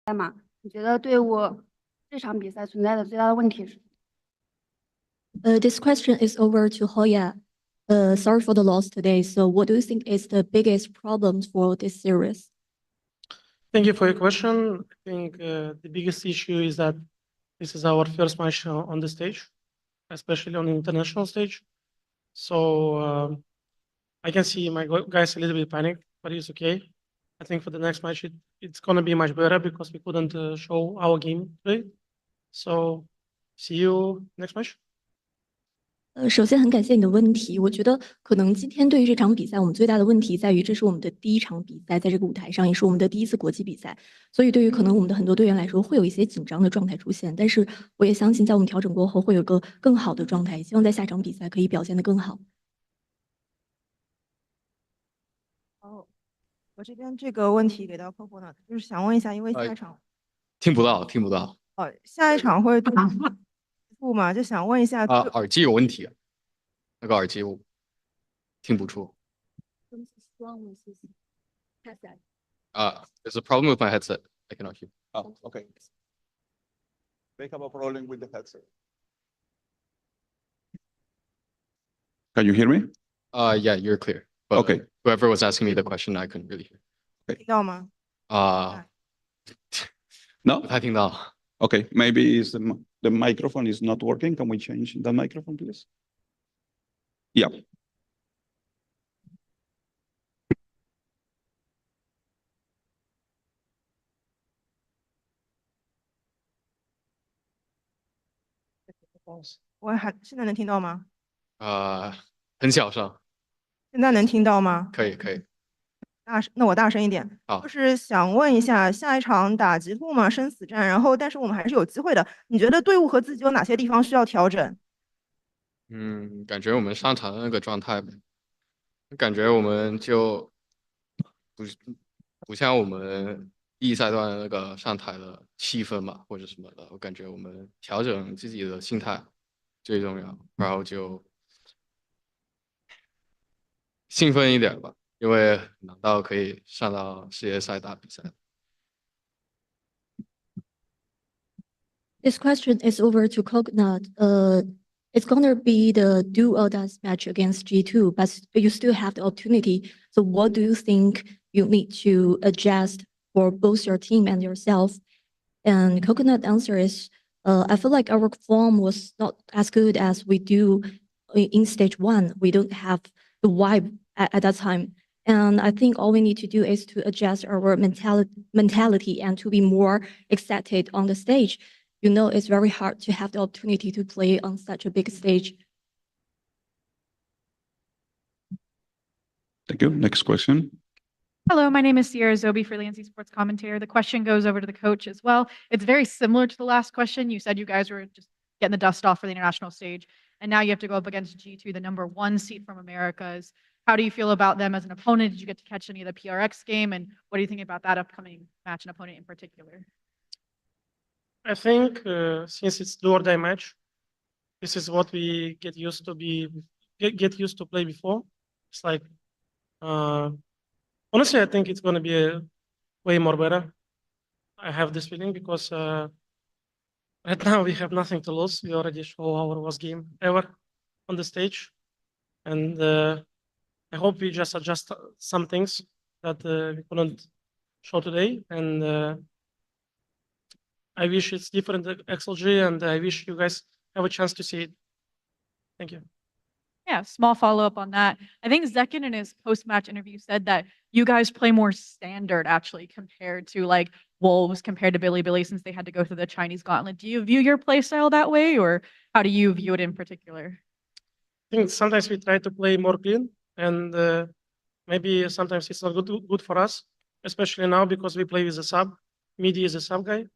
嘛？你觉得队伍这场比赛存在的最大的问题是？This question is over to Hoya. Sorry for the loss today. So what do you think is the biggest problem for this series? Thank you for your question. I think the biggest issue is that this is our first match on the stage, especially on the international stage. So I can see my guys a little bit panicked, but it's okay. I think for the next match, it's going to be much better because we couldn't show our game today. So see you next match. 首先很感谢你的问题。我觉得可能今天对于这场比赛，我们最大的问题在于，这是我们的第一场比赛，在这个舞台上，也是我们的第一次国际比赛。所以对于可能我们的很多队员来说，会有一些紧张的状态出现。但是我也相信，在我们调整过后，会有个更好的状态。希望在下场比赛可以表现得更好。哦，我这边这个问题给到 Coco 呢，就是想问一下，因为下一场听不到，听不到。下一场会对付嘛，就想问一下。耳机有问题，那个耳机我听不出。There's a problem with my headset. I cannot hear. Oh, okay. They have a problem with the headset. Can you hear me? Yeah, you're clear. But Okay. Whoever was asking me the question, I couldn't really hear. 听到吗？ No? 不太听到。 Okay, maybe the microphone is not working. Can we change the microphone, please? Yeah. Pause. 现在能听到吗？很小声。现在能听到吗？可以，可以。那我大声一点。好。就是想问一下，下一场打极兔嘛，生死战，然后但是我们还是有机会的。你觉得队伍和自己有哪些地方需要调整？感觉我们上场的那个状态，感觉我们就不像我们第一赛段的那个上台的气氛嘛，或者什么的。我感觉我们调整自己的心态最重要，然后就兴奋一点吧，因为拿到可以上到世界赛打比赛。This question is over to Coconut. It's gonna be the do or die match against G2, but you still have the opportunity. So what do you think you need to adjust for both your team and yourself? And Coconut answer is, I feel like our form was not as good as we do in stage one. We don't have the vibe at that time. And I think all we need to do is to adjust our mentality and to be more excited on the stage. You know, it's very hard to have the opportunity to play on such a big stage. Thank you. Next question. Hello, my name is Sierra Zobi, freelance esports commentator. The question goes over to the coach as well. It's very similar to the last question. You said you guys were just getting the dust off for the international stage, and now you have to go up against G2, the #1 seed from Americas. How do you feel about them as an opponent? Did you get to catch any of the PRX game? And what do you think about that upcoming match and opponent in particular? I think since it's do or die match, this is what we get used to play before. It's like honestly, I think it's going to be way more better. I have this feeling because right now we have nothing to lose. We already show our worst game ever on the stage, and I hope we just adjust some things that we couldn't show today. And I wish it's different XLG, and I wish you guys have a chance to see it. Thank you. Yeah, small follow-up on that. I think Zekin in his post-match interview said that you guys play more standard actually compared to like Wolves compared to Billy since they had to go through the Chinese gauntlet. Do you view your play style that way, or how do you view it in particular? I think sometimes we try to play more clean, and maybe sometimes it's not good for us, especially now because we play with a sub. Midi is a sub guy,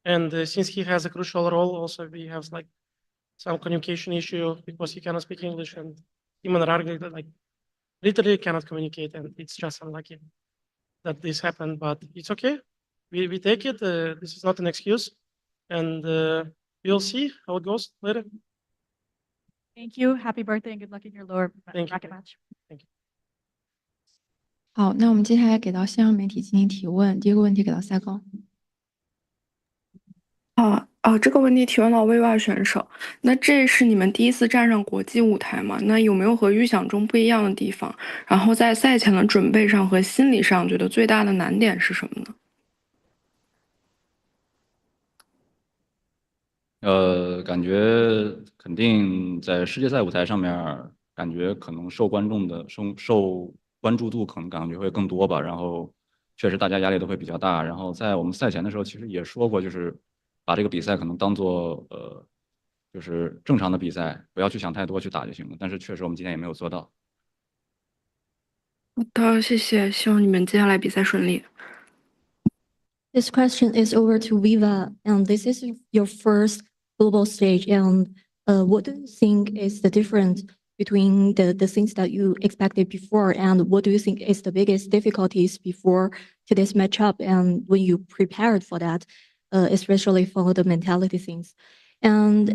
and since he has a crucial role, also we have like some communication issue because he cannot speak English, and him and Rargil like literally cannot communicate, and it's just unlucky that this happened. But it's okay. We take it. This is not an excuse, and we'll see how it goes later. Thank you. Happy birthday and good luck in your lower bracket match. Thank you. 好，那我们接下来给到线上媒体进行提问。第一个问题给到赛高。这个问题提问到 V 外选手，那这是你们第一次站上国际舞台吗？那有没有和预想中不一样的地方？然后在赛前的准备上和心理上，觉得最大的难点是什么呢？感觉肯定在世界赛舞台上面儿，感觉可能受关注度可能感觉会更多吧。然后确实大家压力都会比较大。然后在我们赛前的时候，其实也说过，就是把这个比赛可能当做就是正常的比赛，不要去想太多，去打就行了。但是确实我们今天也没有做到。好的，谢谢，希望你们接下来比赛顺利。This question is over to Viva, and this is your first global stage. And what do you think is the difference between the things that you expected before, and what do you think is the biggest difficulties before today's matchup, and when you prepared for that, especially for the mentality things? And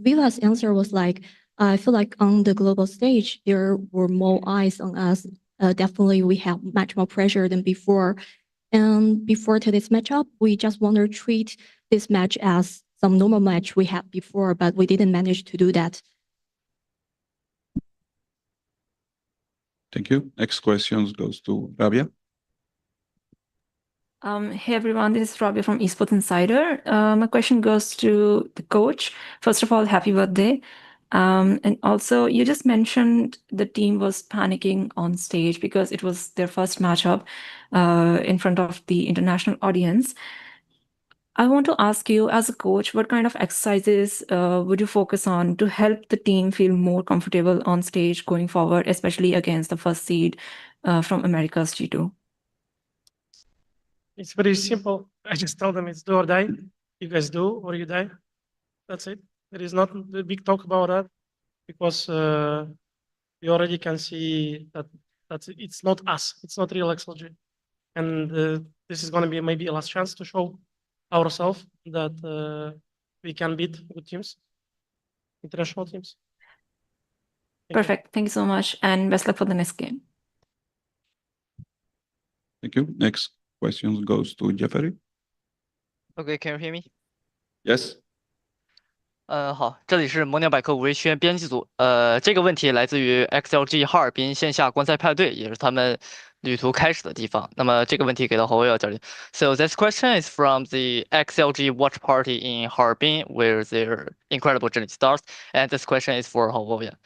Viva's answer was like, I feel like on the global stage, there were more eyes on us. Definitely, we have much more pressure than before. And before today's matchup, we just want to treat this match as some normal match we had before, but we didn't manage to do that. Thank you. Next question goes to Rabia. Hey everyone, this is Rabia from Esports Insider. My question goes to the coach. First of all, happy birthday. And also, you just mentioned the team was panicking on stage because it was their first matchup in front of the international audience. I want to ask you, as a coach, what kind of exercises would you focus on to help the team feel more comfortable on stage going forward, especially against the first seed from America's G2? It's very simple. I just tell them it's do or die. You guys do or you die. That's it. There is not a big talk about that because you already can see that it's not us. It's not real XLG. And this is going to be maybe a last chance to show ourselves that we can beat good teams, international teams. Perfect. Thank you so much. And best luck for the next game. Thank you. Next question goes to Jeffrey. Okay, can you hear me? Yes. 好，这里是魔鸟百科吴瑞轩编辑组。这个问题来自于 XLG 哈尔滨线下观赛派对，也是他们旅途开始的地方。那么这个问题给到侯威尔教练。So this question is from the XLG watch party in Harbin, where their incredible journey starts. And this question is for 侯威尔。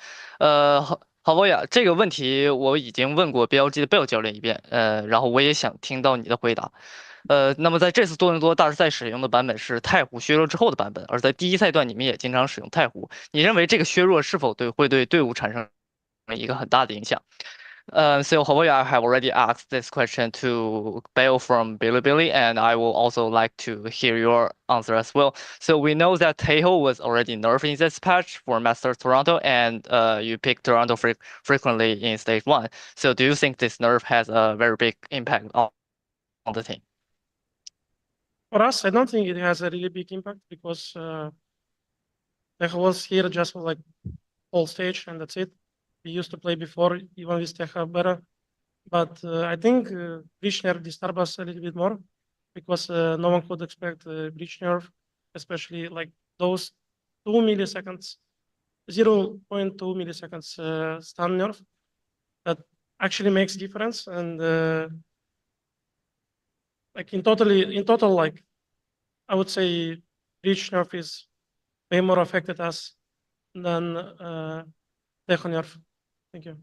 郝博雅，这个问题我已经问过 BLG 的贝尔教练一遍，然后我也想听到你的回答。那么在这次多伦多大师赛使用的版本是太湖削弱之后的版本，而在第一赛段你们也经常使用太湖，你认为这个削弱是否会对队伍产生一个很大的影响？So Havoya, I have already asked this question to Bale from Bilibili, and I will also like to hear your answer as well. So we know that Taeho was already nerfed in this patch for Masters Toronto, and you picked Toronto frequently in stage 1. So do you think this nerf has a very big impact on the team? For us, I don't think it has a really big impact because Teja was here just for like whole stage and that's it. We used to play before, even with Teja better. But I think Breach nerf disturbed us a little bit more because no one could expect Breach nerf, especially like those 2 milliseconds, 0.2 milliseconds stun nerf that actually makes difference. And like in total, like I would say Breach nerf is way more affected us than Teja nerf. Thank you.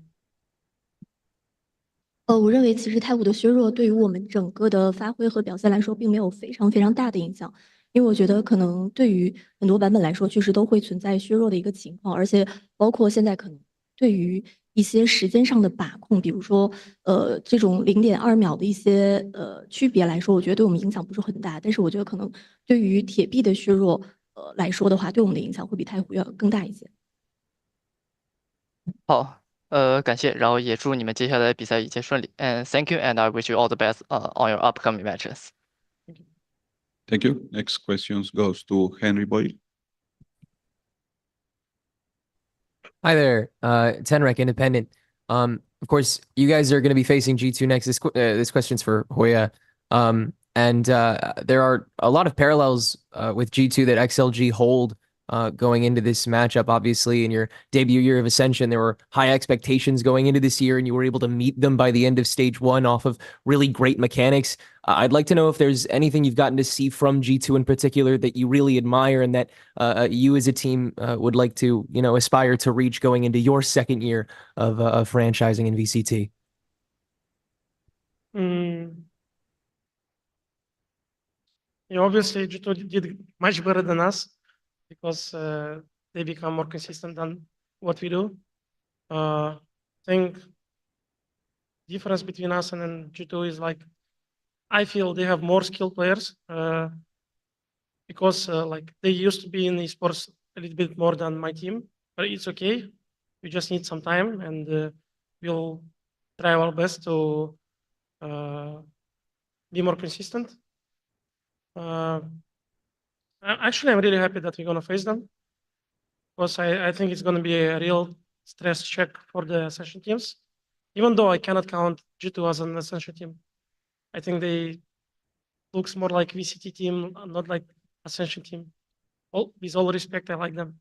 我认为其实太湖的削弱对于我们整个的发挥和表现来说，并没有非常非常大的影响，因为我觉得可能对于很多版本来说，确实都会存在削弱的一个情况，而且包括现在可能对于一些时间上的把控，比如说这种0.2秒的一些区别来说，我觉得对我们影响不是很大，但是我觉得可能对于铁壁的削弱来说的话，对我们的影响会比太湖要更大一些。好。感谢，然后也祝你们接下来的比赛一切顺利。And thank you, and I wish you all the best on your upcoming matches. Thank you. Next question goes to Henry Boyle. Hi there, Tenrek Independent. Of course, you guys are going to be facing G2 next. This question's for Hoya. And there are a lot of parallels with G2 that XLG hold going into this matchup. Obviously, in your debut year of Ascension, there were high expectations going into this year, and you were able to meet them by the end of stage 1 off of really great mechanics. I'd like to know if there's anything you've gotten to see from G2 in particular that you really admire and that you as a team would like to, aspire to reach going into your second year of franchising in VCT. Obviously, G2 did much better than us because they become more consistent than what we do. I think difference between us and then G2 is like, I feel they have more skilled players because like they used to be in esports a little bit more than my team, but it's okay. We just need some time, and we'll try our best to be more consistent. Actually, I'm really happy that we're gonna face them because I think it's gonna be a real stress check for the Ascension teams. Even though I cannot count G2 as an Ascension team, I think they looks more like VCT team, not like Ascension team. With all respect, I like them.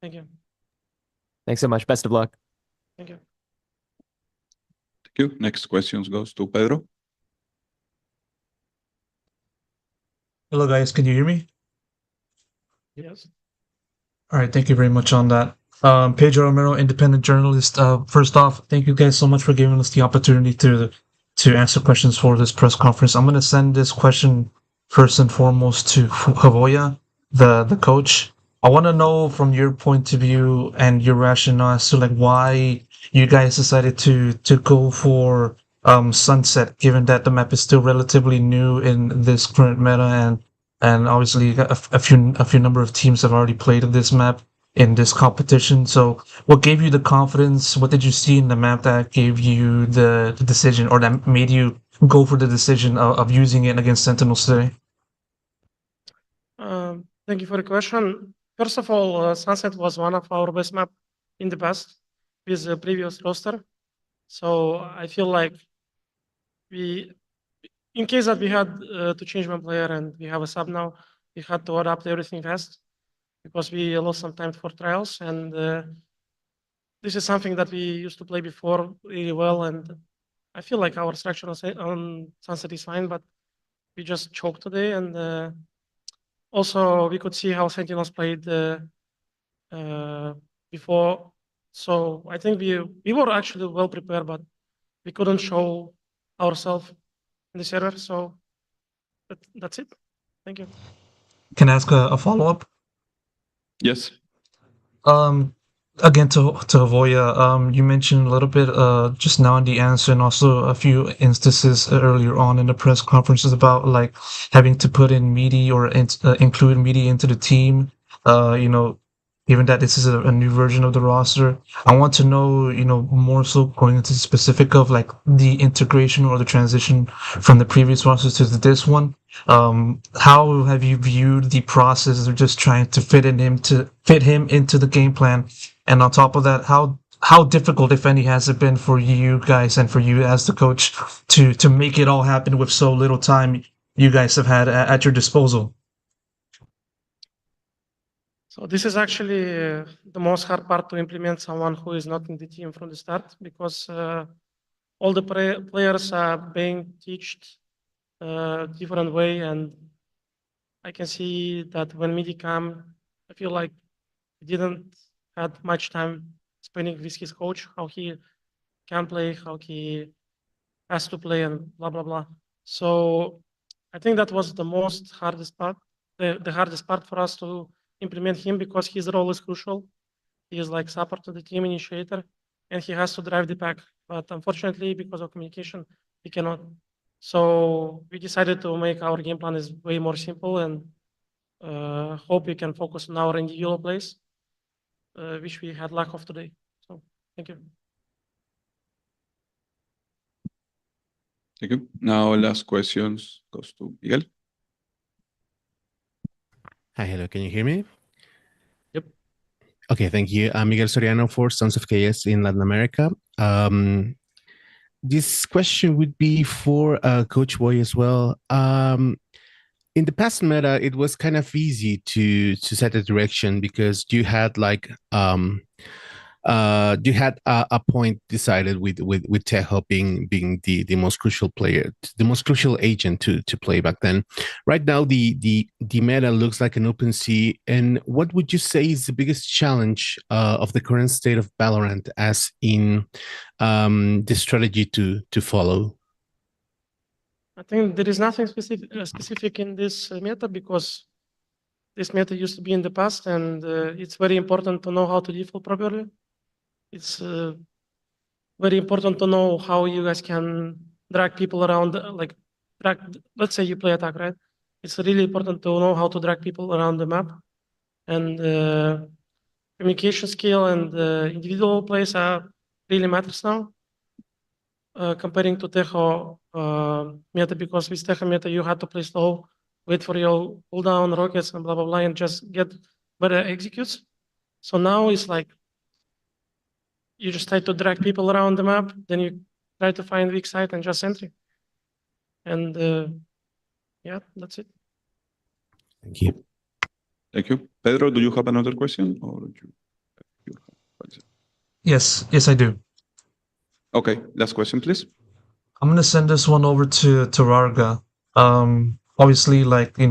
Thank you. Thanks so much. Best of luck. Thank you. Thank you. Next question goes to Pedro. Hello, guys. Can you hear me? Yes. All right. Thank you very much on that. Pedro Romero, independent journalist. First off, thank you guys so much for giving us the opportunity to answer questions for this press conference. I'm going to send this question first and foremost to Havoya, the coach. I want to know from your point of view and your rationale as to like why you guys decided to go for Sunset, given that the map is still relatively new in this current meta, and obviously a few number of teams have already played this map in this competition. So what gave you the confidence? What did you see in the map that gave you the decision, or that made you go for the decision of using it against Sentinels today? Thank you for the question. First of all, Sunset was one of our best map in the past with the previous roster. So I feel like in case that we had to change one player and we have a sub now, we had to adapt everything fast because we lost some time for trials. And this is something that we used to play before really well. And I feel like our structure on Sunset is fine, but we just choked today. And also we could see how Sentinels played before. So I think we were actually well prepared, but we couldn't show ourselves in the server. So that's it. Thank you. Can I ask a follow-up? Yes. Again to Havoya, you mentioned a little bit just now in the answer, and also a few instances earlier on in the press conferences about like having to put in media or include media into the team. Given that this is a new version of the roster, I want to know, more so going into the specific of like the integration or the transition from the previous roster to this one. How have you viewed the process of just trying to fit him into the game plan? And on top of that, how difficult, if any, has it been for you guys and for you as the coach to make it all happen with so little time you guys have had at your disposal? So this is actually the most hard part to implement someone who is not in the team from the start, because all the players are being taught different way, and I can see that when MIDI came, I feel like he didn't had much time spending with his coach, how he can play, how he has to play, and blah blah blah. So I think that was the most hardest part, the hardest part for us to implement him, because his role is crucial. He is like support to the team, initiator, and he has to drive the pack. But unfortunately, because of communication, he cannot. So we decided to make our game plan is way more simple, and hope we can focus on our individual plays, which we had lack of today. So thank you. Thank you. Now last questions goes to Miguel. Hi, hello. Can you hear me? Yep. Okay, thank you. I'm Miguel Soriano for Sons of Chaos in Latin America. this question would be for Coach Boy as well. In the past meta, it was kind of easy to set a direction because you had a point decided with Tejo being the most crucial player, the most crucial agent to play back then. Right now, the meta looks like an open sea. And what would you say is the biggest challenge of the current state of Valorant, as in the strategy to follow? I think there is nothing specific in this meta, because this meta used to be in the past, and it's very important to know how to default properly. It's very important to know how you guys can drag people around, let's say you play attack, right? It's really important to know how to drag people around the map, and communication skill and individual plays really matters now. Comparing to Tejo meta, because with Tejo meta you had to play slow, wait for your cooldown, rockets, and blah blah blah, and just get better executes. So now it's like you just try to drag people around the map, then you try to find weak side and just entry. And yeah, that's it. Thank you. Thank you. Pedro, do you have another question, or you have? Yes, I do. Okay, last question, please. I'm gonna send this one over to Rarga. Obviously,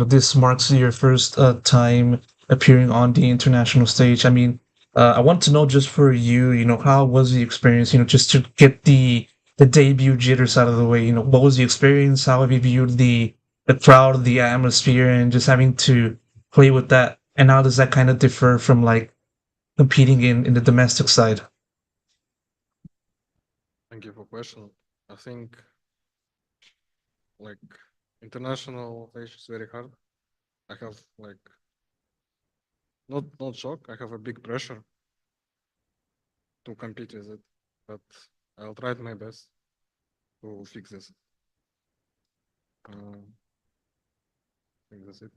this marks your first time appearing on the international stage. I mean, I want to know, just for you, how was the experience? Just to get the debut jitters out of the way. What was the experience? How have you viewed the crowd, the atmosphere, and just having to play with that? And how does that kind of differ from competing in the domestic side? Thank you for question. I think international stage is very hard. I have not shock. I have a big pressure to compete with it, but I'll try my best to fix this. I think that's it.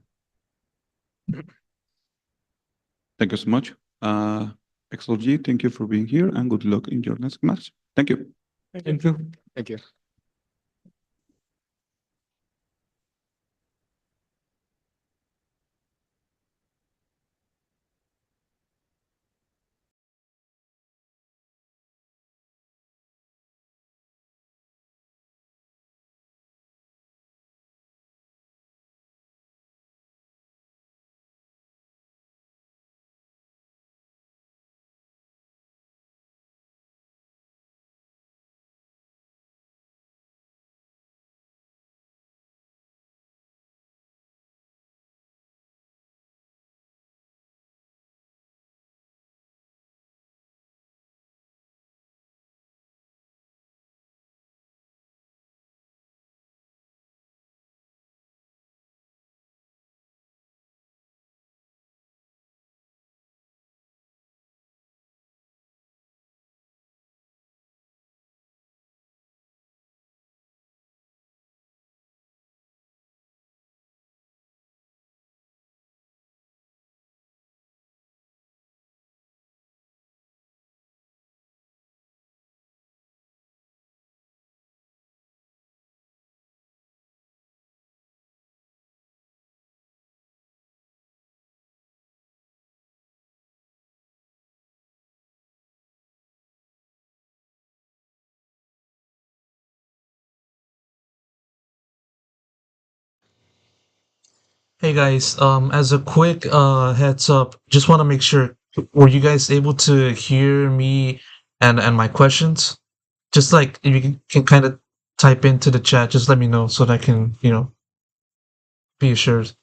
Thank you so much. XLG, thank you for being here, and good luck in your next match. Thank you. Thank you. Thank you. Hey guys, as a quick heads up, just want to make sure, were you guys able to hear me and my questions? Just if you can kind of type into the chat, just let me know so that I can, be assured.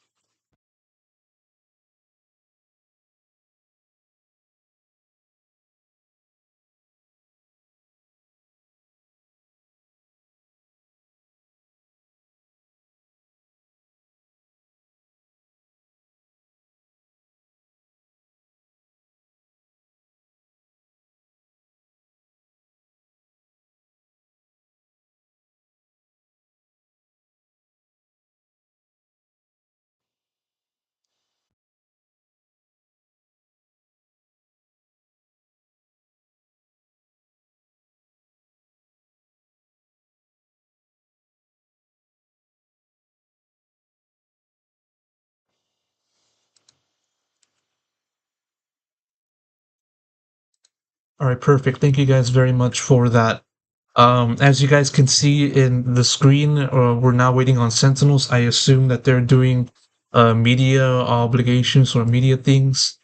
All right, perfect. Thank you guys very much for that. As you guys can see in the screen, we're now waiting on Sentinels. I assume that they're doing media obligations or media things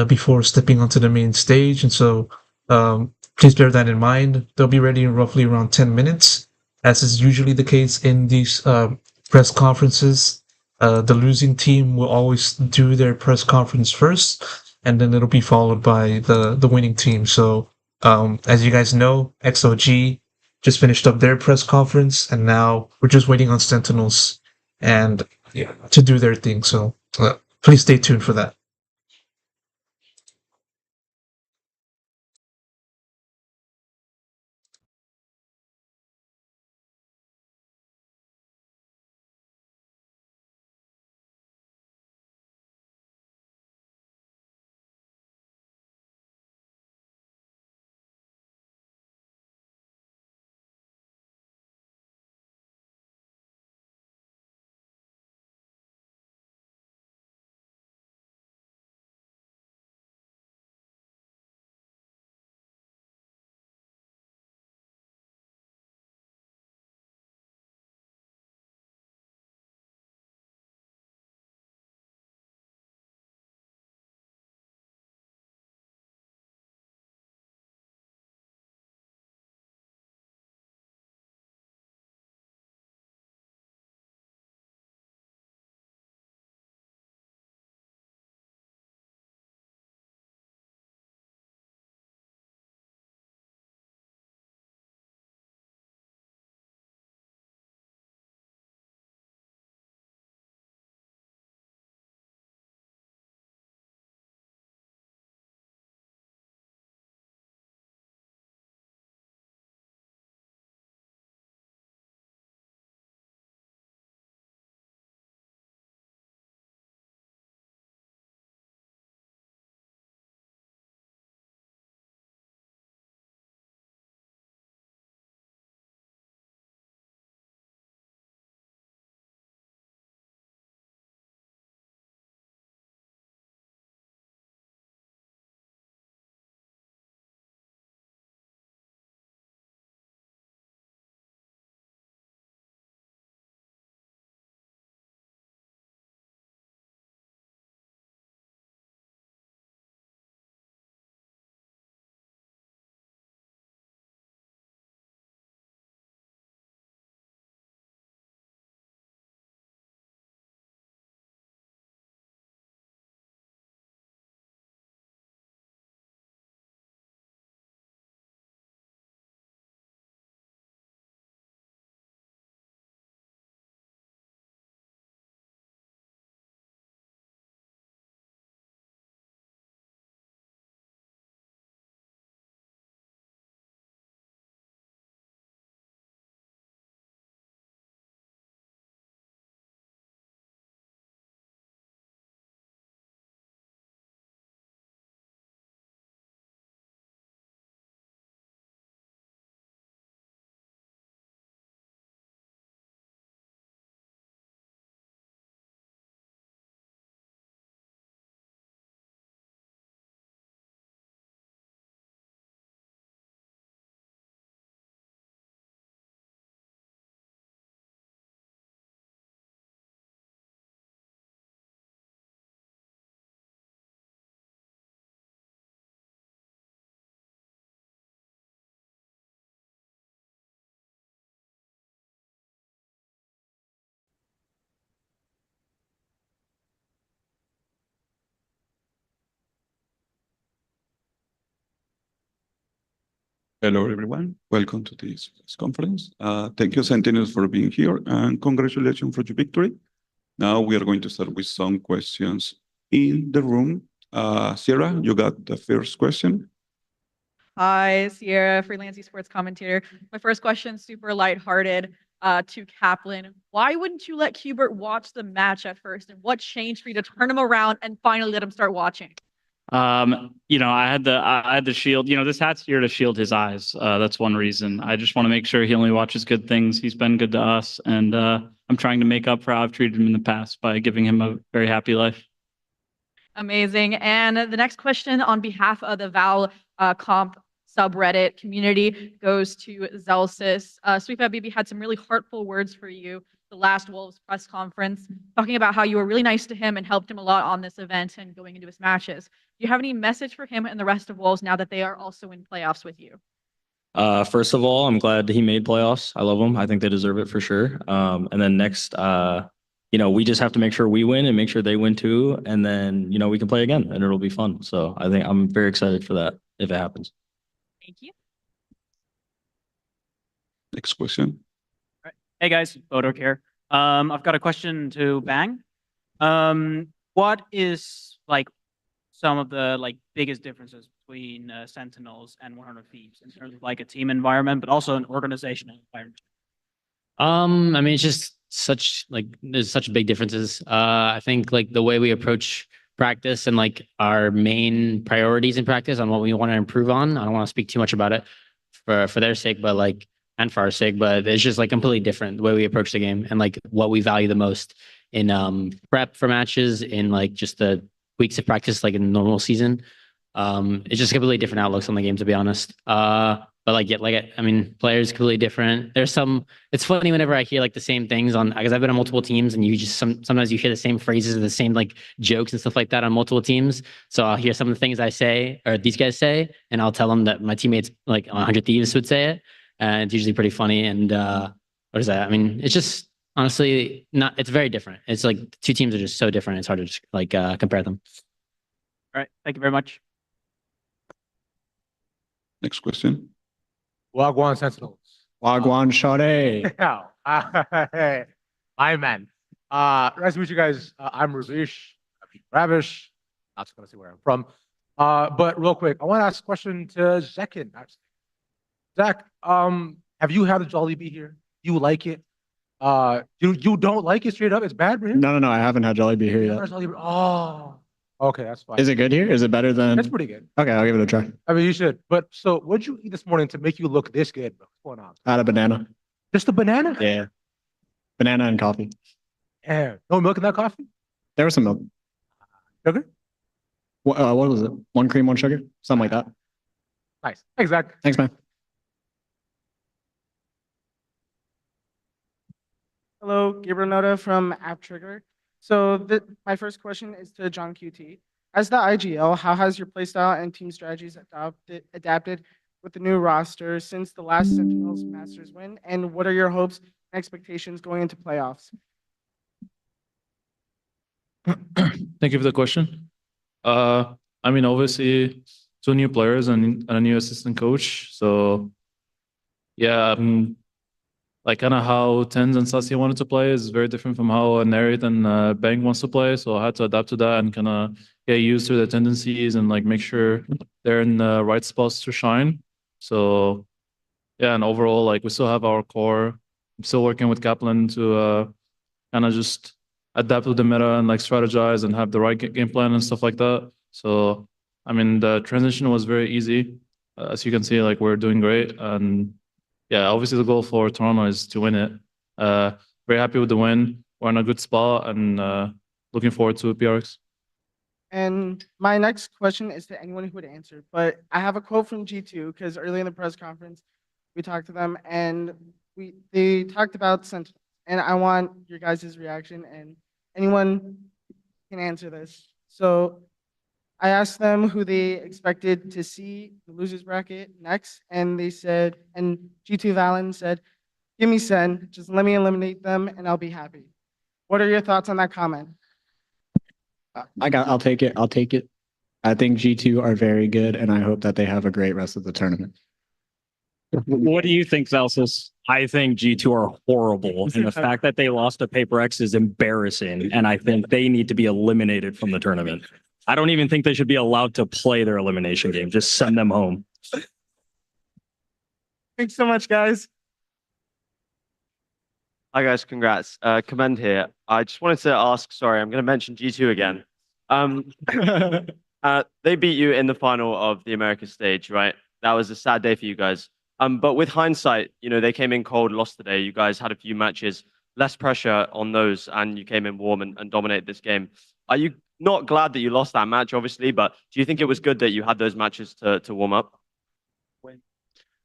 before stepping onto the main stage. And so please bear that in mind. They'll be ready in roughly around 10 minutes, as is usually the case in these press conferences. The losing team will always do their press conference first, and then it'll be followed by the winning team. So as you guys know, XLG just finished up their press conference, and now we're just waiting on Sentinels and to do their thing. So please stay tuned for that. Hello, everyone. Welcome to this press conference. Thank you, Sentinels, for being here, and congratulations for your victory. Now we are going to start with some questions in the room. Sierra, you got the first question. Hi, Sierra, freelance esports commentator. My first question, super lighthearted, to Kaplan. Why wouldn't you let Hubert watch the match at first, and what changed for you to turn him around and finally let him start watching? I had the shield. This hat's here to shield his eyes. That's one reason. I just want to make sure he only watches good things. He's been good to us, and I'm trying to make up for how I've treated him in the past by giving him a very happy life. Amazing. And the next question on behalf of the Val comp subreddit community goes to Zelsis. Sweepa BB had some really heartful words for you the last Wolves press conference, talking about how you were really nice to him and helped him a lot on this event and going into his matches. Do you have any message for him and the rest of Wolves now that they are also in playoffs with you? First of all, I'm glad he made playoffs. I love them. I think they deserve it for sure. And then next, we just have to make sure we win and make sure they win too. And then, we can play again and it'll be fun. So I think I'm very excited for that if it happens. Thank you. Next question. Hey guys, Pedro here. I've got a question to Bang. What is like some of the biggest differences between Sentinels and 100 Thieves in terms of like a team environment, but also an organizational environment? I mean, it's just there's such big differences. I think the way we approach practice and our main priorities in practice on what we want to improve on. I don't want to speak too much about it for their sake, but and for our sake, but it's just completely different the way we approach the game and what we value the most in prep for matches, in just the weeks of practice, in the normal season. It's just completely different outlooks on the game, to be honest. But I mean, players completely different. It's funny whenever I hear the same things because I've been on multiple teams and you just sometimes you hear the same phrases or the same jokes and stuff like that on multiple teams. So I'll hear some of the things I say or these guys say, and I'll tell them that my teammates on 100 Thieves would say it. And it's usually pretty funny. And what is that? I mean, it's just honestly it's very different. It's the two teams are just so different. It's hard to just compare them. All right. Thank you very much. Next question. Wagwan Sentinels. Wagwan Shade. Hey, my man. Nice to meet you guys. I'm Ravish. Ravish. Not gonna say where I'm from. But real quick, I want to ask a question to Zekin. Zach, have you had a Jollibee here? You like it? You don't like it straight up? It's bad, bro? No, I haven't had Jollibee here yet. Oh, okay, that's fine. Is it good here? Is it better than? It's pretty good. Okay, I'll give it a try. I mean, you should. But so, what'd you eat this morning to make you look this good, bro? What's going on? I had a banana. Just a banana? Yeah. Banana and coffee. Yeah. No milk in that coffee? There was some milk. Sugar? What was it? 1 cream, 1 sugar? Something like that. Nice. Thanks, Zach. Thanks, man. Hello, Gabriel Noda from App Trigger. So my first question is to John QT. As the IGL, how has your playstyle and team strategies adapted with the new roster since the last Sentinels Masters win? And what are your hopes and expectations going into playoffs? Thank you for the question. I mean, obviously, 2 new players and a new assistant coach. So, yeah, kind of how Tens and Sassy wanted to play is very different from how Nerit and Bang wants to play. So I had to adapt to that and kind of get used to their tendencies and make sure they're in the right spots to shine. So yeah, and overall, we still have our core. I'm still working with Kaplan to kind of just adapt to the meta and strategize and have the right game plan and stuff like that. So I mean, the transition was very easy. As you can see, we're doing great. And yeah, obviously the goal for Toronto is to win it. Very happy with the win. We're in a good spot and looking forward to PRX. And my next question is to anyone who would answer, but I have a quote from G2 because early in the press conference, we talked to them and they talked about Sentinels. And I want your guys' reaction and anyone can answer this. So I asked them who they expected to see the losers bracket next, and they said, and G2 Valen said, "Give me Sen, just let me eliminate them, and I'll be happy." What are your thoughts on that comment? I'll take it. I'll take it. I think G2 are very good, and I hope that they have a great rest of the tournament. What do you think, Celsius? I think G2 are horrible, and the fact that they lost to Paper X is embarrassing, and I think they need to be eliminated from the tournament. I don't even think they should be allowed to play their elimination game. Just send them home. Thanks so much, guys. Hi, guys. Congrats. Commend here. I just wanted to ask, sorry, I'm going to mention G2 again. They beat you in the final of the Americas stage, right? That was a sad day for you guys. But with hindsight, they came in cold, lost today. You guys had a few matches, less pressure on those, and you came in warm and dominated this game. Are you not glad that you lost that match, obviously, but do you think it was good that you had those matches to warm up?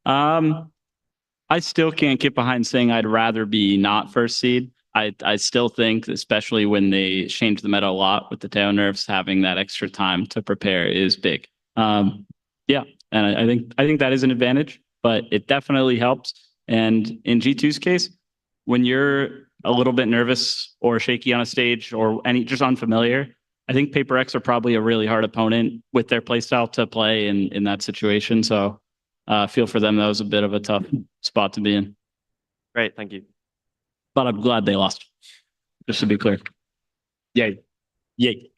I still can't get behind saying I'd rather be not first seed. I still think, especially when they change the meta a lot with the tail nerfs, having that extra time to prepare is big. Yeah, and I think that is an advantage, but it definitely helps. And in G2's case, when you're a little bit nervous or shaky on a stage or just unfamiliar, I think Paper X are probably a really hard opponent with their playstyle to play in that situation. So feel for them. That was a bit of a tough spot to be in. Great, thank you. But I'm glad they lost, just to be clear. Yay. Yay.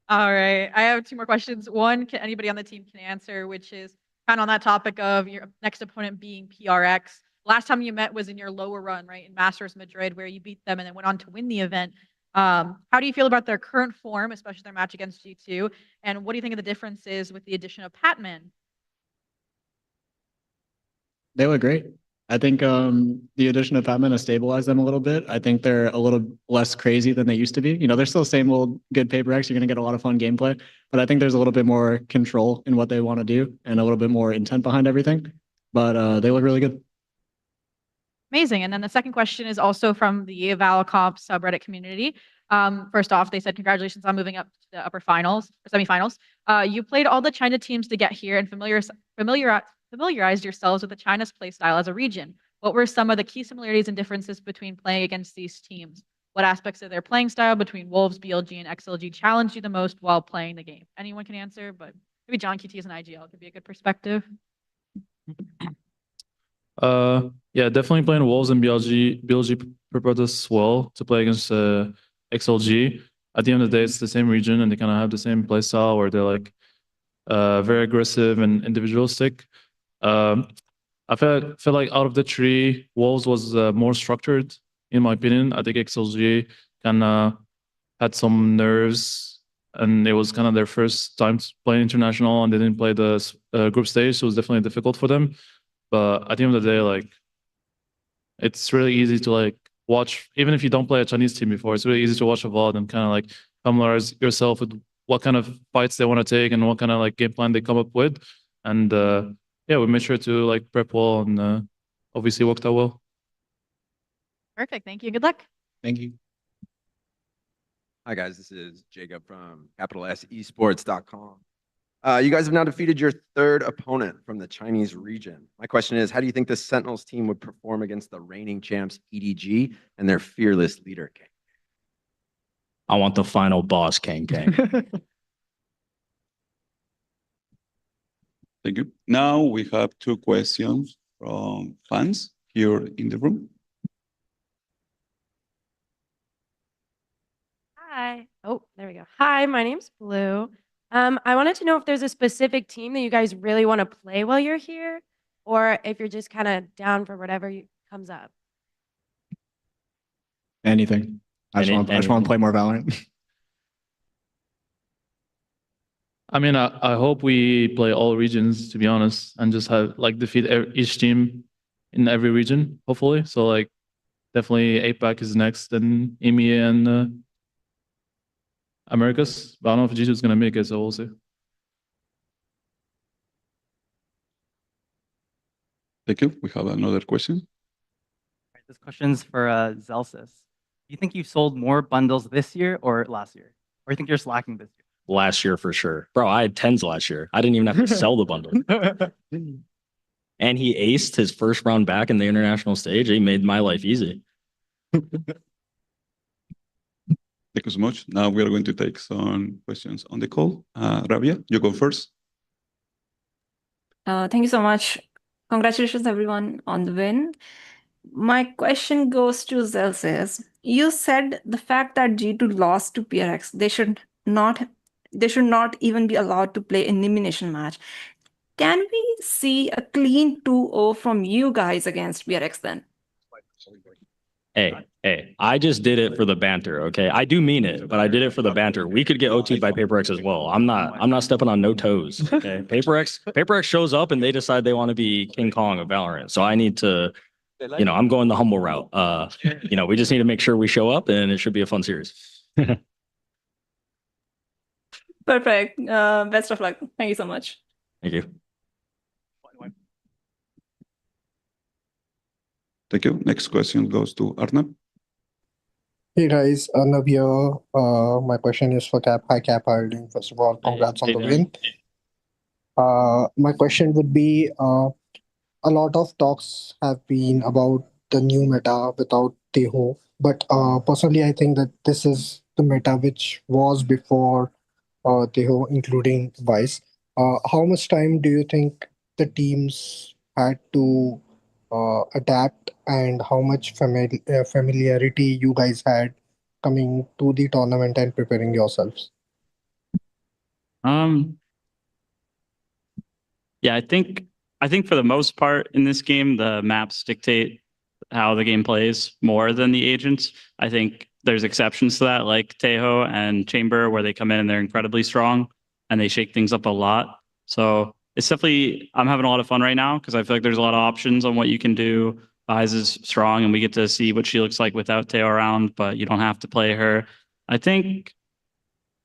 All right. I have two more questions. One, anybody on the team can answer, which is kind of on that topic of your next opponent being PRX. Last time you met was in your lower run, right, in Masters Madrid, where you beat them and then went on to win the event. How do you feel about their current form, especially their match against G2? And what do you think of the differences with the addition of Patman? They look great. I think the addition of Fatman has stabilized them a little bit. I think they're a little less crazy than they used to be. You know, they're still the same old good Paper X. You're going to get a lot of fun gameplay, but I think there's a little bit more control in what they want to do and a little bit more intent behind everything. But they look really good. Amazing. And then the second question is also from the VALOComp subreddit community. First off, they said congratulations on moving up to the upper finals or semifinals. You played all the China teams to get here and familiarized yourselves with the China's playstyle as a region. What were some of the key similarities and differences between playing against these teams? What aspects of their playing style between Wolves, BLG, and XLG challenged you the most while playing the game? Anyone can answer, but maybe John QT as an IGL could be a good perspective. Yeah, definitely playing Wolves and BLG prepared us well to play against XLG. At the end of the day, it's the same region and they kind of have the same play style where they're like very aggressive and individualistic. I feel like out of the three, Wolves was more structured, in my opinion. I think XLG kind of had some nerves, and it was kind of their first time to play international, and they didn't play the group stage, so it was definitely difficult for them. But at the end of the day, like, it's really easy to like watch, even if you don't play a Chinese team before, it's really easy to watch a VOD and kind of like familiarize yourself with what kind of fights they want to take and what kind of like game plan they come up with. And yeah, we made sure to like prep well and obviously worked out well. Perfect. Thank you. Good luck. Thank you. Hi, guys. This is Jacob from capital S esports.com. You guys have now defeated your third opponent from the Chinese region. My question is, how do you think the Sentinels team would perform against the reigning champs EDG and their fearless leader, Kang? I want the final boss, Kang. Thank you. Now we have two questions from fans here in the room. Hi. Oh, there we go. Hi, my name's Blue. I wanted to know if there's a specific team that you guys really want to play while you're here, or if you're just kind of down for whatever comes up. Anything. I just want to play more Valorant. I mean, I hope we play all regions, to be honest, and just have like defeat each team in every region, hopefully. So like definitely APAC is next, then EMEA and Americas. But I don't know if G2 is going to make it, so we'll see. Thank you. We have another question. This question's for Zelsis. Do you think you sold more bundles this year or last year? Or you think you're slacking this year? Last year for sure. Bro, I had 10s last year. I didn't even have to sell the bundle. And he aced his first round back in the international stage. He made my life easy. Thank you so much. Now we are going to take some questions on the call. Rabia, you go first. Thank you so much. Congratulations, everyone, on the win. My question goes to Zelsis. You said the fact that G2 lost to PRX, they should not even be allowed to play an elimination match. Can we see a clean 2-0 from you guys against PRX then? Hey, I just did it for the banter, okay? I do mean it, but I did it for the banter. We could get OT'd by PaperX as well. I'm not stepping on no toes, okay? PaperX shows up and they decide they want to be King Kong of Valorant. So I need to, I'm going the humble route. We just need to make sure we show up and it should be a fun series. Perfect. Best of luck. Thank you so much. Thank you. Thank you. Next question goes to Arnab. Hey guys, Arnav here. My question is for Cap. Hi Cap, how are you doing? First of all, congrats on the win. My question would be, a lot of talks have been about the new meta without Teho, but personally, I think that this is the meta which was before Teho, including Vice. How much time do you think the teams had to adapt, and how much familiarity you guys had coming to the tournament and preparing yourselves? Yeah, I think for the most part in this game, the maps dictate how the game plays more than the agents. I think there's exceptions to that, like Tejo and Chamber, where they come in and they're incredibly strong and they shake things up a lot. So it's definitely, I'm having a lot of fun right now because I feel like there's a lot of options on what you can do. Eyes is strong and we get to see what she looks like without Tejo around, but you don't have to play her. I think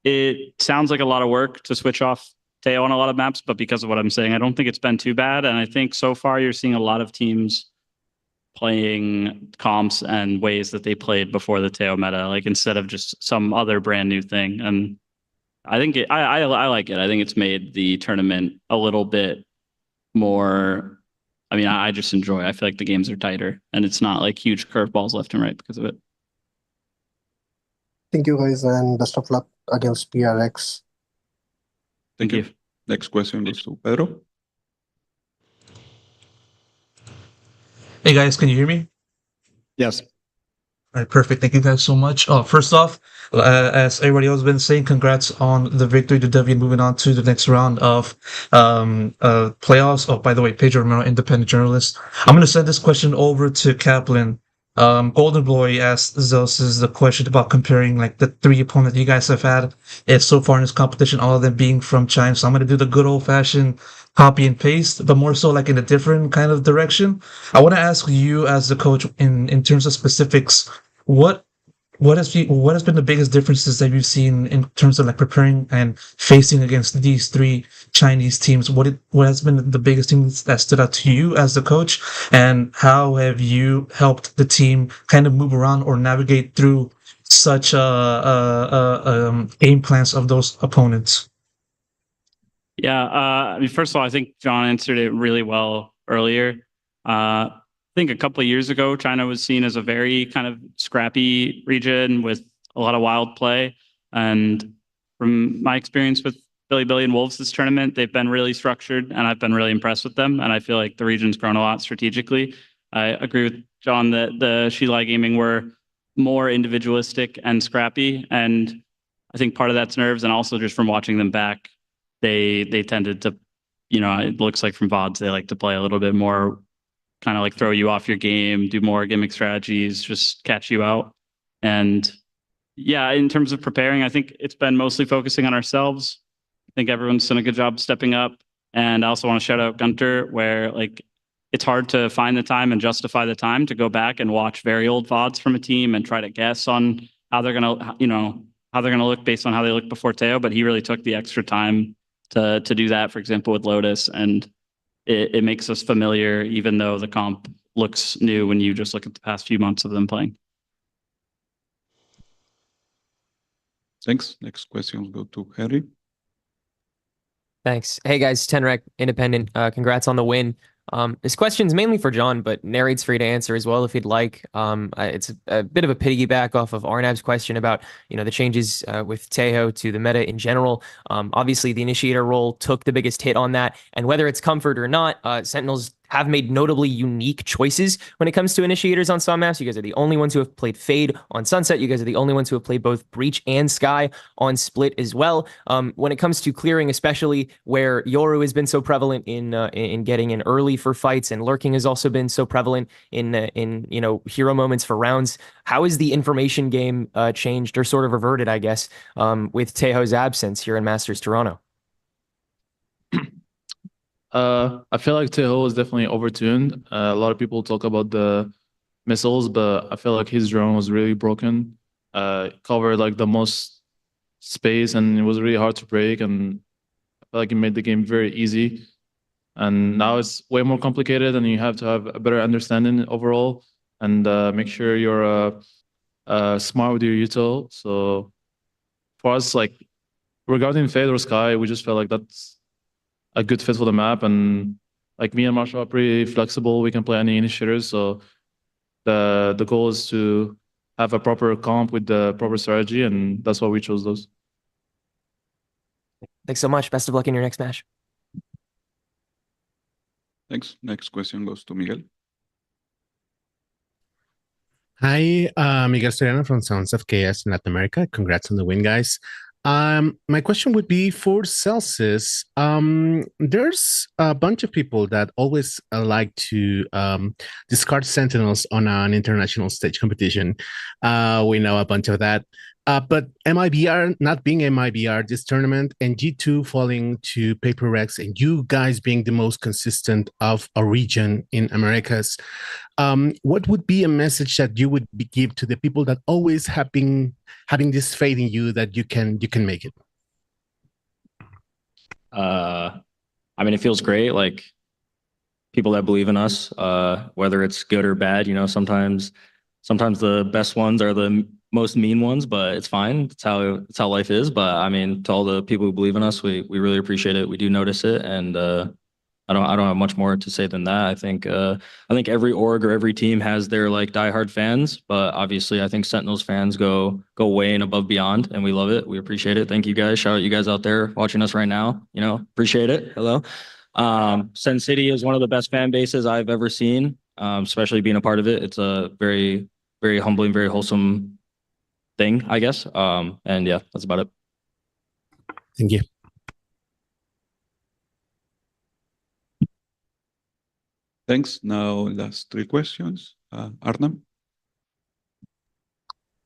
it sounds like a lot of work to switch off Tejo on a lot of maps, but because of what I'm saying, I don't think it's been too bad. And I think so far you're seeing a lot of teams playing comps and ways that they played before the Tejo meta, like instead of just some other brand new thing. And I think I like it. I think it's made the tournament a little bit more. I mean, I just enjoy it. I feel like the games are tighter and it's not like huge curveballs left and right because of it. Thank you guys and best of luck against PRX. Thank you. Next question goes to Pedro. Hey guys, can you hear me? Yes. All right, perfect. Thank you guys so much. First off, as everybody else has been saying, congrats on the victory to Devi and moving on to the next round of playoffs. Oh, by the way, Pedro Romero, independent journalist. I'm going to send this question over to Kaplan. Golden Boy asked Zeus the question about comparing like the three opponents you guys have had so far in this competition, all of them being from China. So I'm going to do the good old fashioned copy and paste, but more so like in a different kind of direction. I want to ask you as the coach in terms of specifics, what has been the biggest differences that you've seen in terms of like preparing and facing against these three Chinese teams? What has been the biggest thing that stood out to you as the coach, and how have you helped the team kind of move around or navigate through such game plans of those opponents? Yeah, I mean, first of all, I think John answered it really well earlier. I think a couple of years ago, China was seen as a very kind of scrappy region with a lot of wild play. And from my experience with Billy and Wolves this tournament, they've been really structured and I've been really impressed with them. And I feel like the region's grown a lot strategically. I agree with John that the Lai Gaming were more individualistic and scrappy. And I think part of that's nerves and also just from watching them back, they tended to, it looks like from VODs, they like to play a little bit more kind of like throw you off your game, do more gimmick strategies, just catch you out. And yeah, in terms of preparing, I think it's been mostly focusing on ourselves. I think everyone's done a good job stepping up. And I also want to shout out Gunter, where like it's hard to find the time and justify the time to go back and watch very old VODs from a team and try to guess on how they're gonna, how they're gonna look based on how they look before Tejo. But he really took the extra time to do that, for example, with Lotus. And it makes us familiar, even though the comp looks new when you just look at the past few months of them playing. Thanks. Next question will go to Harry. Thanks. Hey guys, Tenrek, independent. Congrats on the win. This question's mainly for John, but Narrate's free to answer as well if you'd like. It's a bit of a piggyback off of Arnab's question about, the changes with Tejo to the meta in general. Obviously, the initiator role took the biggest hit on that, and whether it's comfort or not, Sentinels have made notably unique choices when it comes to initiators on some maps. You guys are the only ones who have played Fade on Sunset. You guys are the only ones who have played both Breach and Sky on Split as well. When it comes to clearing, especially where Yoru has been so prevalent in getting in early for fights, and lurking has also been so prevalent in hero moments for rounds. How has the information game changed or sort of reverted, I guess, with Tejo's absence here in Masters Toronto? I feel like Tejo is definitely overtuned. A lot of people talk about the missiles, but I feel like his drone was really broken. Covered like the most space, and it was really hard to break. And I feel like it made the game very easy. And now it's way more complicated, and you have to have a better understanding overall. and make sure you're smart with your util. So for us, like regarding Fade or Sky, we just felt like that's a good fit for the map. And like me and Marshall are pretty flexible. We can play any initiators. So the goal is to have a proper comp with the proper strategy, and that's why we chose those. Thanks so much. Best of luck in your next match. Thanks. Next question goes to Miguel. Hi, Miguel Soriano from Sounds of Chaos in Latin America. Congrats on the win, guys. My question would be for Celsius. There's a bunch of people that always like to discard Sentinels on an international stage competition. We know a bunch of that. But MIBR not being MIBR this tournament, and G2 falling to Paper Rex, and you guys being the most consistent of a region in Americas, what would be a message that you would give to the people that always have been having this faith in you that you can make it? I mean, it feels great. Like people that believe in us, whether it's good or bad, you know, sometimes the best ones are the most mean ones, but it's fine. It's how life is. But I mean, to all the people who believe in us, we really appreciate it. We do notice it, and I don't have much more to say than that. I think every org or every team has their like diehard fans, but obviously I think Sentinels fans go way and above beyond, and we love it. We appreciate it. Thank you guys. Shout out you guys out there watching us right now. You know, appreciate it. Hello. Sen City is one of the best fan bases I've ever seen, especially being a part of it. It's a very, very humbling, very wholesome thing, I guess. And yeah, that's about it. Thank you. Thanks. Now, last three questions. Arnam?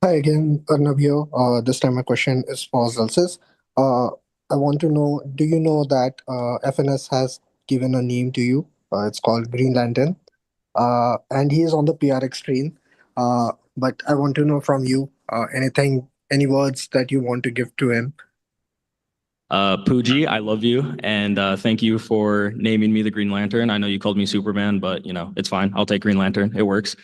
Hi again, Arnavio. This time my question is for Zelsis. I want to know, do you know that FNS has given a name to you? It's called Green Lantern. And he is on the PRX train. But I want to know from you, any words that you want to give to him? Pooji, I love you, and thank you for naming me the Green Lantern. I know you called me Superman, but you know, it's fine. I'll take Green Lantern. It works.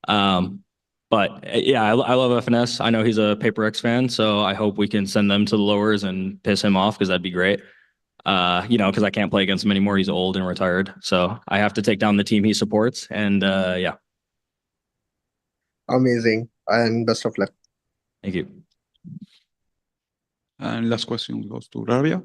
But yeah, I love FNS. I know he's a Paper X fan, so I hope we can send them to the lowers and piss him off, because that'd be great. You know, because I can't play against him anymore. He's old and retired, so I have to take down the team he supports. And yeah. Amazing, and best of luck. Thank you. And last question goes to Rabia.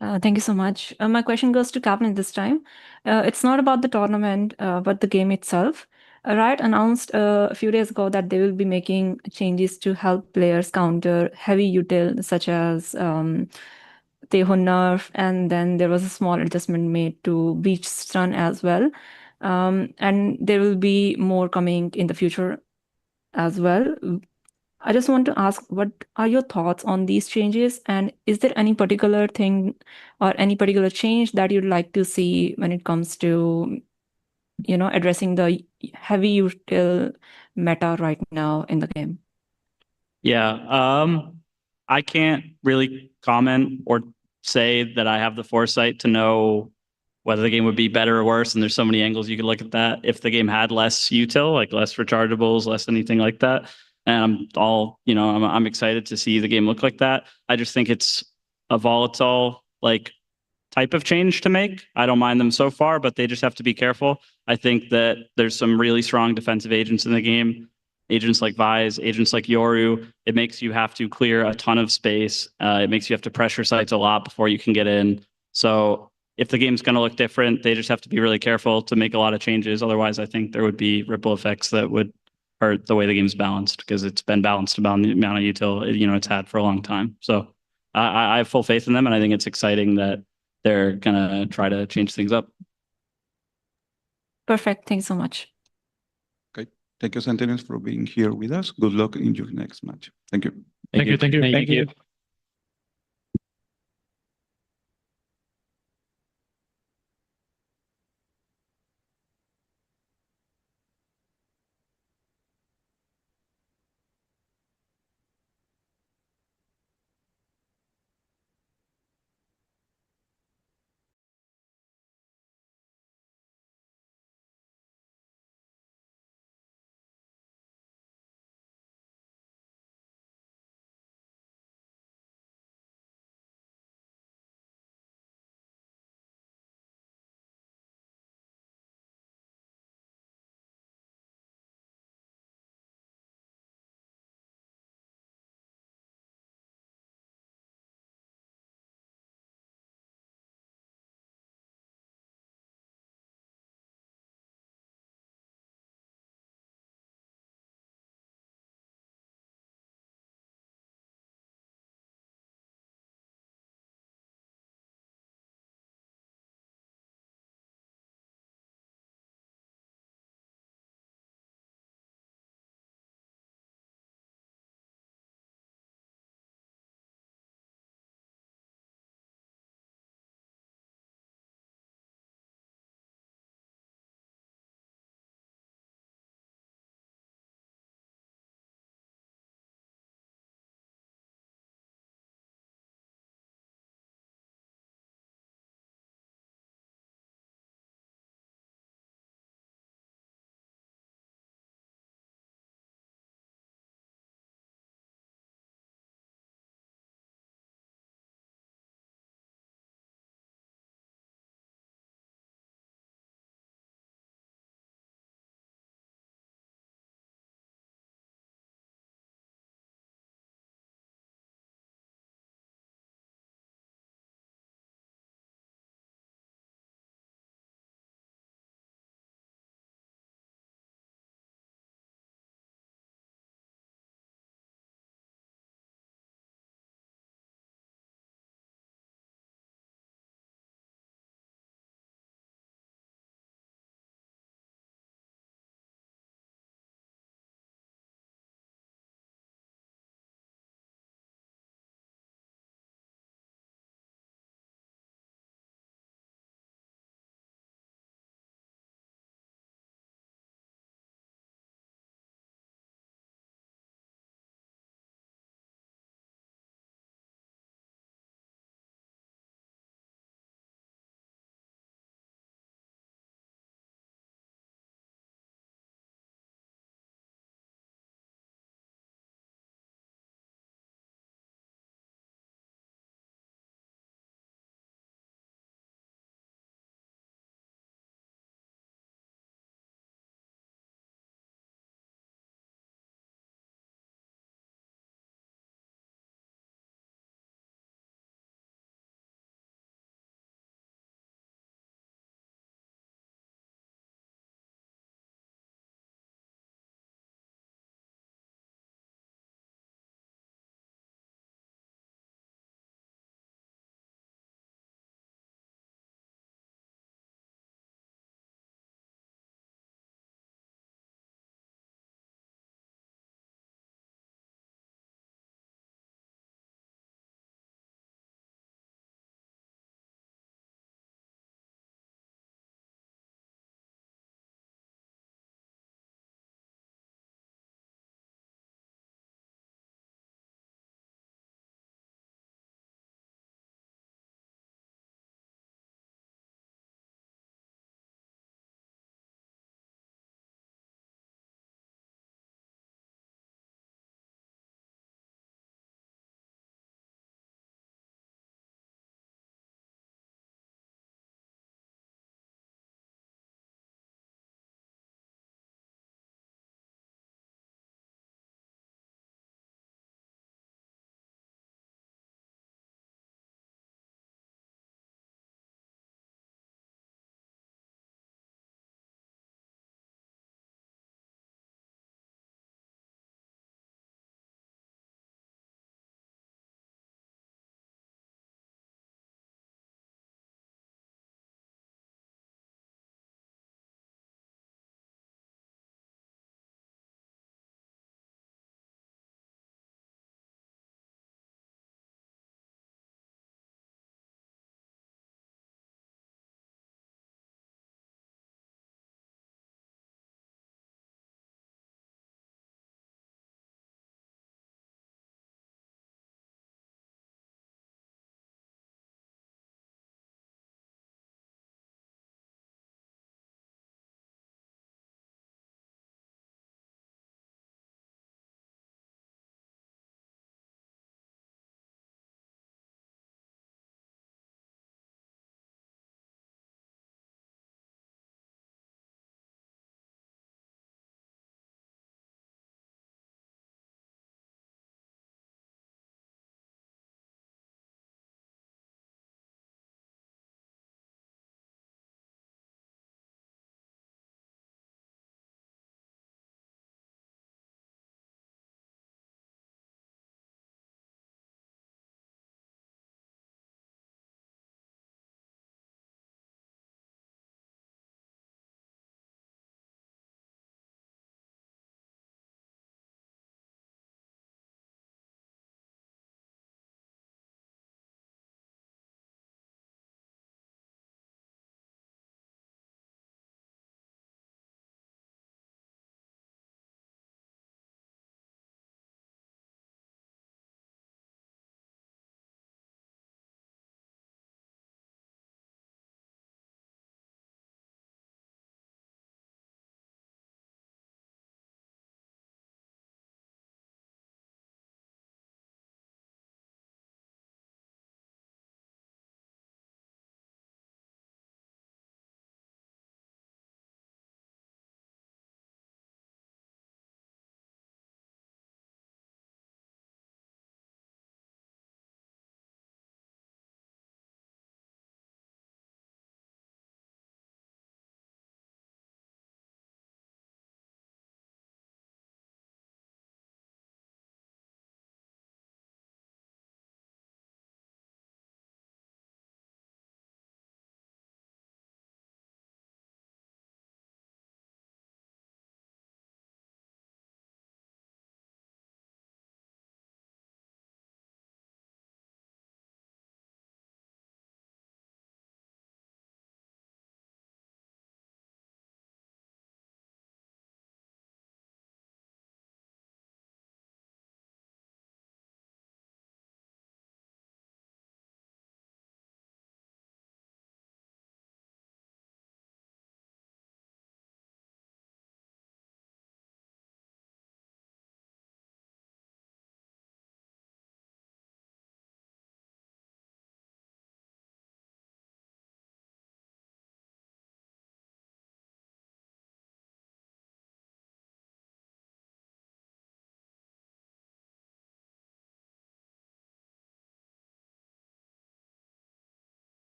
Thank you so much. My question goes to Kaplan this time. It's not about the tournament, but the game itself. Riot announced a few days ago that they will be making changes to help players counter heavy util, such as Teho nerf, and then there was a small adjustment made to Beach Stun as well. And there will be more coming in the future as well. I just want to ask, what are your thoughts on these changes? And is there any particular thing or any particular change that you'd like to see when it comes to, you know, addressing the heavy util meta right now in the game? Yeah, I can't really comment or say that I have the foresight to know whether the game would be better or worse. And there's so many angles you could look at that. If the game had less util, like less rechargeables, less anything like that, and I'm excited to see the game look like that. I just think it's a volatile like type of change to make. I don't mind them so far, but they just have to be careful. I think that there's some really strong defensive agents in the game. Agents like Vise, agents like Yoru. It makes you have to clear a ton of space. It makes you have to pressure sites a lot before you can get in. So if the game's going to look different, they just have to be really careful to make a lot of changes. Otherwise, I think there would be ripple effects that would hurt the way the game's balanced, because it's been balanced about the amount of util it's had for a long time. So I have full faith in them, and I think it's exciting that they're gonna try to change things up. Perfect. Thanks so much. Okay. Thank you, Sentinels, for being here with us. Good luck in your next match. Thank you. Thank you.